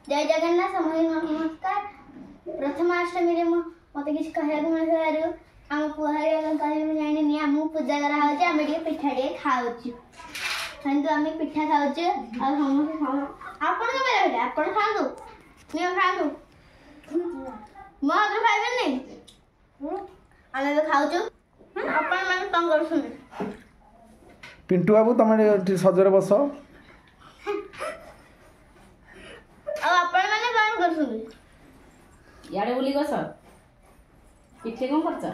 जय जगन्नाथ समूह नमस्कार। प्रथमाष्टमी रे मत किसी कहया मिलू आम पुहारी कह जानी आम पूजा कराऊँ आम पिठा टे खाऊँ आम पिठा खाऊँ आप खातु खातु मो हाथ खाइबे नहीं आम तो खाऊ आपण मैंने कौन कर पिंटू बाबू तुम सजरे बस याडे बुली गस पिठे कौन करछ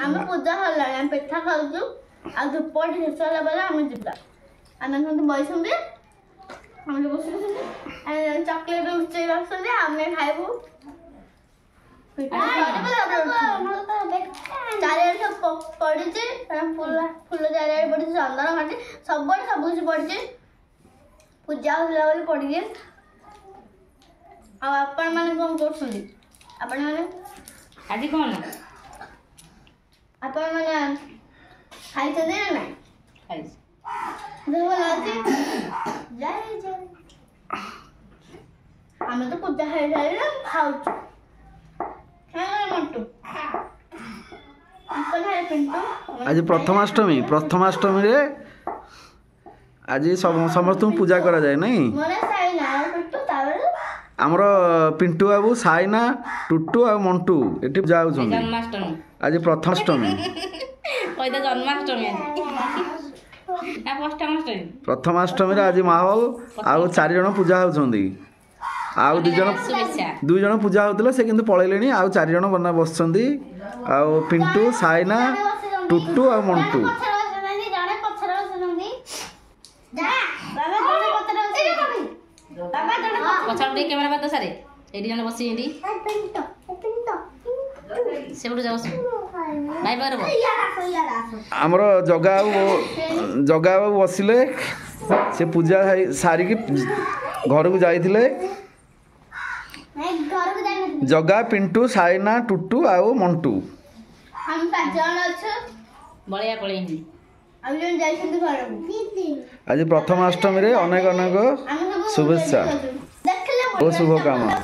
आम पूजा हल्ला आम पिठा खाऊ आ धूपट शेष होला बेला आम जीवा आम बैसुँ आम बस चॉकलेट उच्चे रखते आम खाइबू चारियाडे सब पड़ी फूल चारियाडे पड़ी चंदन काटी सब सब कुछ पड़ी पूजा होला बोली पड़ी आपण मैंने कौन कर आज कौन आपण मैंने खाई ना ना खाई जय जय आम तो पूजा खाई सारे खाऊ आज प्रथमाष्टमी रे आज समस्त पूजा करा जाए नहीं आमर पिंटू बाबू साइना टुटू आ मंटू एटी पूजा जन्माष्टमी आज प्रथमाष्टमी प्रथमाष्टमी रे आज माहौल आउ 4 जन पूजा होउछंदी आउ 2 जन पूजा होतले से किंतु पळैलेनी आउ 4 जन बना बसछंदी आउ पिंटू साइना टुटू आ मंटू पछाड़ कैमरा बात सारे एडी जन बसी एडी सेबडू जाओ बाय बाय रो हमरो जगा बाबू बसिले से पूजा सारी की घर को जाइथिले जगा पिंटू साइना टुटू आउ मंटू हम 5 जन अछ बळिया पळे हम जन जाइछन घर को आज प्रथमाष्टमी रे अनेक अनेक शुभेच्छा ओ शुभकामना।